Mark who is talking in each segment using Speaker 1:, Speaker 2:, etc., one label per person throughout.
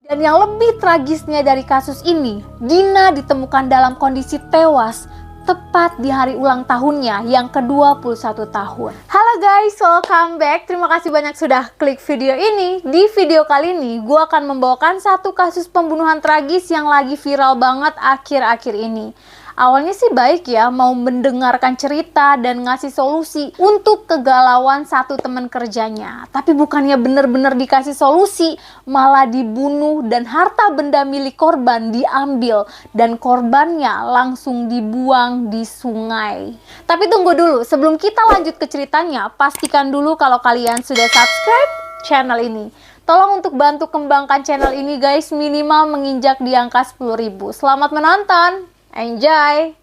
Speaker 1: Dan yang lebih tragisnya dari kasus ini, Dina ditemukan dalam kondisi tewas tepat di hari ulang tahunnya yang ke-21 tahun. Halo guys, welcome back. Terima kasih banyak sudah klik video ini. Di video kali ini, gue akan membawakan satu kasus pembunuhan tragis yang lagi viral banget akhir-akhir ini. Awalnya sih baik ya, mau mendengarkan cerita dan ngasih solusi untuk kegalauan satu teman kerjanya. Tapi bukannya bener-bener dikasih solusi, malah dibunuh dan harta benda milik korban diambil. Dan korbannya langsung dibuang di sungai. Tapi tunggu dulu, sebelum kita lanjut ke ceritanya, pastikan dulu kalau kalian sudah subscribe channel ini. Tolong untuk bantu kembangkan channel ini guys, minimal menginjak di angka 10.000. Selamat menonton! Enjoy!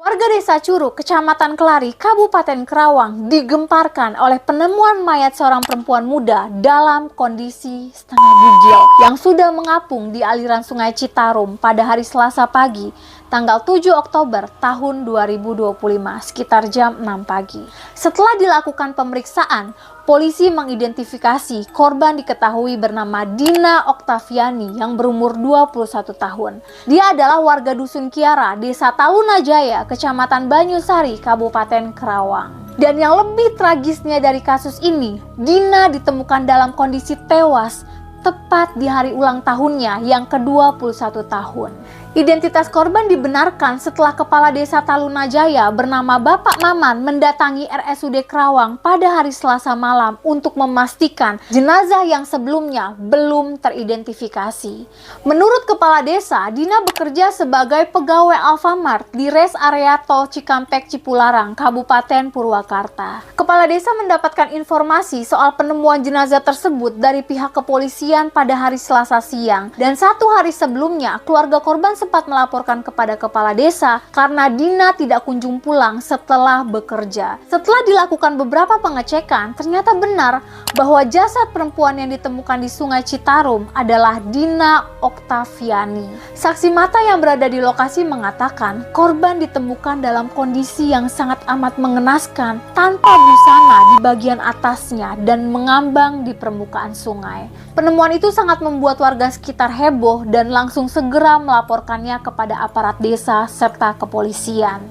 Speaker 1: Warga desa Curug, Kecamatan Kelari, Kabupaten Kerawang digemparkan oleh penemuan mayat seorang perempuan muda dalam kondisi setengah bugil yang sudah mengapung di aliran Sungai Citarum pada hari Selasa pagi, tanggal 7 Oktober tahun 2025 sekitar jam 6 pagi. Setelah dilakukan pemeriksaan, polisi mengidentifikasi korban diketahui bernama Dina Oktaviani yang berumur 21 tahun. Dia adalah warga Dusun Kiara, Desa Talunajaya, Kecamatan Banyusari, Kabupaten Kerawang. Dan yang lebih tragisnya dari kasus ini, Dina ditemukan dalam kondisi tewas tepat di hari ulang tahunnya yang ke-21 tahun. Identitas korban dibenarkan setelah Kepala Desa Talunajaya bernama Bapak Maman mendatangi RSUD Kerawang pada hari Selasa malam untuk memastikan jenazah yang sebelumnya belum teridentifikasi. Menurut Kepala Desa, Dina bekerja sebagai pegawai Alfamart di res area Tol Cikampek Cipularang, Kabupaten Purwakarta. Kepala Desa mendapatkan informasi soal penemuan jenazah tersebut dari pihak kepolisian pada hari Selasa siang, dan satu hari sebelumnya keluarga korban sempat melaporkan kepada Kepala Desa karena Dina tidak kunjung pulang setelah bekerja. Setelah dilakukan beberapa pengecekan, ternyata benar bahwa jasad perempuan yang ditemukan di Sungai Citarum adalah Dina Oktaviani. Saksi mata yang berada di lokasi mengatakan korban ditemukan dalam kondisi yang sangat amat mengenaskan, tanpa busana di bagian atasnya dan mengambang di permukaan sungai. Penemuan itu sangat membuat warga sekitar heboh dan langsung segera melaporkannya kepada aparat desa serta kepolisian.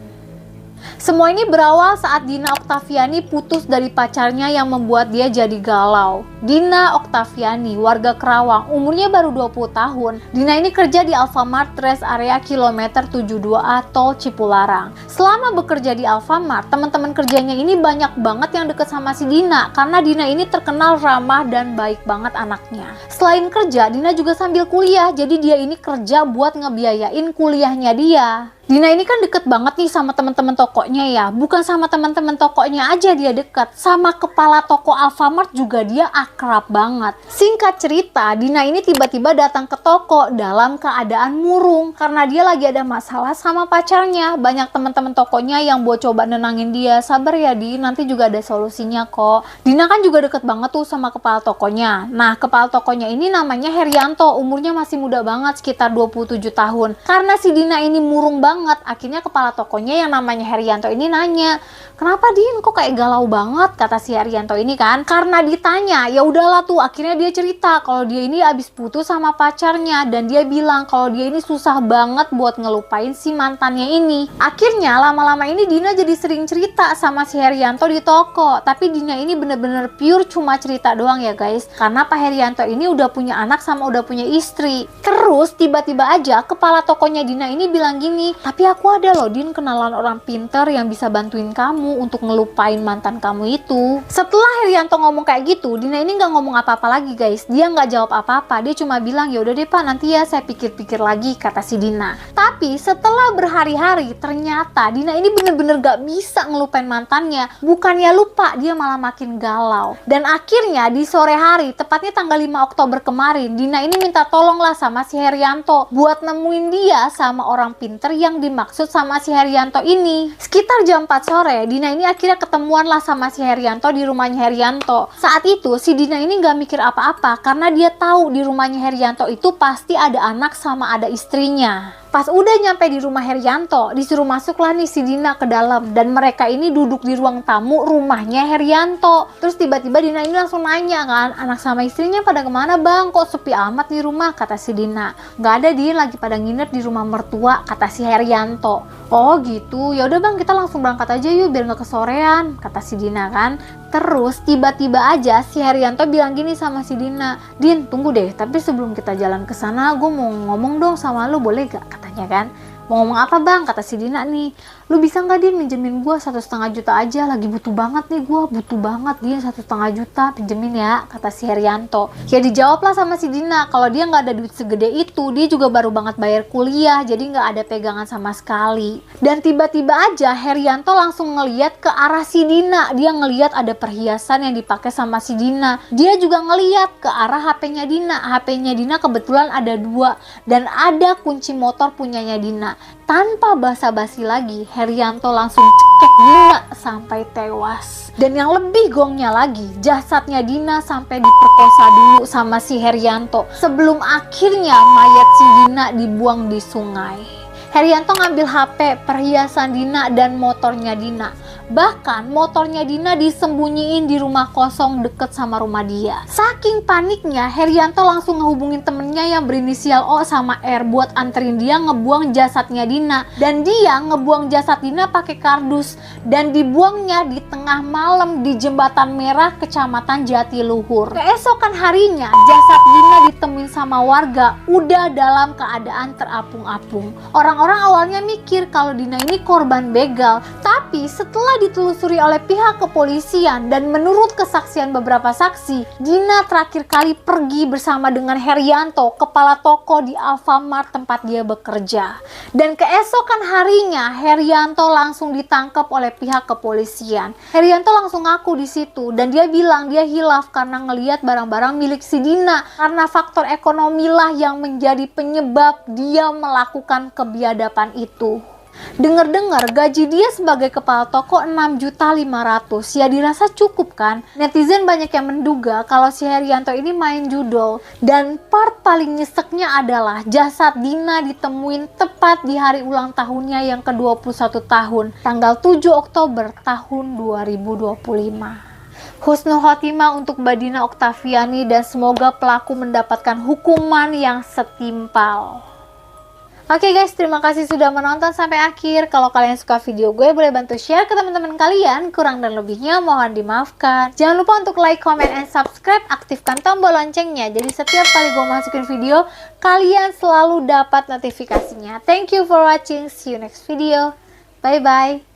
Speaker 1: Semua ini berawal saat Dina Oktaviani putus dari pacarnya yang membuat dia jadi galau. Dina Oktaviani, warga Kerawang, umurnya baru 20 tahun. Dina ini kerja di Alfamart Rest Area Kilometer 72A Tol Cipularang. Selama bekerja di Alfamart, teman-teman kerjanya ini banyak banget yang deket sama si Dina karena Dina ini terkenal ramah dan baik banget anaknya. Selain kerja, Dina juga sambil kuliah, jadi dia ini kerja buat ngebiayain kuliahnya dia. Dina ini kan deket banget nih sama teman-teman tokonya ya. Bukan sama teman-teman tokonya aja dia deket, sama kepala toko Alfamart juga dia akrab banget. Singkat cerita, Dina ini tiba-tiba datang ke toko dalam keadaan murung karena dia lagi ada masalah sama pacarnya. Banyak teman-teman tokonya yang buat coba nenangin dia, sabar ya Di, nanti juga ada solusinya kok. Dina kan juga deket banget tuh sama kepala tokonya. Nah, kepala tokonya ini namanya Herianto, umurnya masih muda banget, sekitar 27 tahun. Karena si Dina ini murung banget, akhirnya kepala tokonya yang namanya Herianto ini nanya, "Kenapa Din, kok kayak galau banget?" kata si Herianto ini kan. Karena ditanya, ya udahlah tuh, akhirnya dia cerita kalau dia ini abis putus sama pacarnya dan dia bilang kalau dia ini susah banget buat ngelupain si mantannya ini. Akhirnya lama-lama ini Dina jadi sering cerita sama si Herianto di toko, tapi Dina ini bener-bener pure cuma cerita doang ya guys, karena Pak Herianto ini udah punya anak sama udah punya istri. Terus tiba-tiba aja kepala tokonya Dina ini bilang gini, "Tapi aku ada loh Din, kenalan orang pinter yang bisa bantuin kamu." kamu untuk ngelupain mantan kamu itu. Setelah Herianto ngomong kayak gitu, Dina ini nggak ngomong apa-apa lagi guys. Dia nggak jawab apa-apa, dia cuma bilang ya udah deh Pak, nanti ya saya pikir-pikir lagi, kata si Dina. Tapi setelah berhari-hari ternyata Dina ini bener-bener gak bisa ngelupain mantannya. Bukannya lupa, dia malah makin galau. Dan akhirnya di sore hari, tepatnya tanggal 5 Oktober kemarin, Dina ini minta tolong lah sama si Herianto buat nemuin dia sama orang pinter yang dimaksud sama si Herianto ini. Sekitar jam 4 sore, Dina ini akhirnya ketemuan lah sama si Herianto di rumahnya Herianto. Saat itu si Dina ini gak mikir apa-apa karena dia tahu di rumahnya Herianto itu pasti ada anak sama ada istrinya. Pas udah nyampe di rumah Herianto, disuruh masuklah nih si Dina ke dalam. Dan mereka ini duduk di ruang tamu rumahnya Herianto. Terus tiba-tiba Dina ini langsung nanya kan, anak sama istrinya pada kemana bang? Kok sepi amat di rumah? Kata si Dina. Gak ada, dia lagi pada nginep di rumah mertua, kata si Herianto. Oh gitu, ya udah bang, kita langsung berangkat aja yuk biar gak kesorean, kata si Dina kan. Terus tiba-tiba aja si Herianto bilang gini sama si Dina, Din tunggu deh, tapi sebelum kita jalan ke sana gue mau ngomong dong sama lu, boleh gak? Katanya kan. Mau ngomong apa bang? Kata si Dina nih, lu bisa nggak Din minjemin gue 1,5 juta aja, lagi butuh banget nih, gue butuh banget Din, 1,5 juta pinjemin ya, kata si Herianto. Ya dijawablah sama si Dina kalau dia nggak ada duit segede itu, dia juga baru banget bayar kuliah, jadi nggak ada pegangan sama sekali. Dan tiba-tiba aja Herianto langsung ngeliat ke arah si Dina. Dia ngeliat ada perhiasan yang dipakai sama si Dina. Dia juga ngeliat ke arah HP-nya Dina. HP-nya Dina kebetulan ada 2 dan ada kunci motor punyanya Dina. Tanpa basa-basi lagi, Herianto langsung cekek Dina sampai tewas. Dan yang lebih gongnya lagi, jasadnya Dina sampai diperkosa dulu sama si Herianto sebelum akhirnya mayat si Dina dibuang di sungai. Herianto ngambil HP, perhiasan Dina, dan motornya Dina. Bahkan motornya Dina disembunyiin di rumah kosong deket sama rumah dia. Saking paniknya, Herianto langsung ngehubungin temennya yang berinisial O sama R buat anterin dia ngebuang jasadnya Dina. Dan dia ngebuang jasad Dina pakai kardus dan dibuangnya di tengah malam di Jembatan Merah, Kecamatan Jatiluhur. Keesokan harinya, jasad Dina ditemuin sama warga udah dalam keadaan terapung-apung. Orang-orang awalnya mikir kalau Dina ini korban begal, tapi setelah ditelusuri oleh pihak kepolisian dan menurut kesaksian beberapa saksi, Dina terakhir kali pergi bersama dengan Herianto, kepala toko di Alfamart tempat dia bekerja. Dan keesokan harinya Herianto langsung ditangkap oleh pihak kepolisian. Herianto langsung ngaku di situ dan dia bilang dia hilaf karena ngelihat barang-barang milik si Dina, karena faktor ekonomi lah yang menjadi penyebab dia melakukan kebiadaban itu. Dengar-dengar gaji dia sebagai kepala toko 6.500.000, ya dirasa cukup kan? Netizen banyak yang menduga kalau si Herianto ini main judol. Dan part paling nyeseknya adalah jasad Dina ditemuin tepat di hari ulang tahunnya yang ke-21 tahun, tanggal 7 Oktober tahun 2025. Husnul khotimah untuk Mbak Dina Oktaviani dan semoga pelaku mendapatkan hukuman yang setimpal. Oke guys, terima kasih sudah menonton sampai akhir. Kalau kalian suka video gue, boleh bantu share ke teman-teman kalian. Kurang dan lebihnya mohon dimaafkan. Jangan lupa untuk like, comment, and subscribe. Aktifkan tombol loncengnya, jadi setiap kali gue masukin video, kalian selalu dapat notifikasinya. Thank you for watching. See you next video. Bye bye.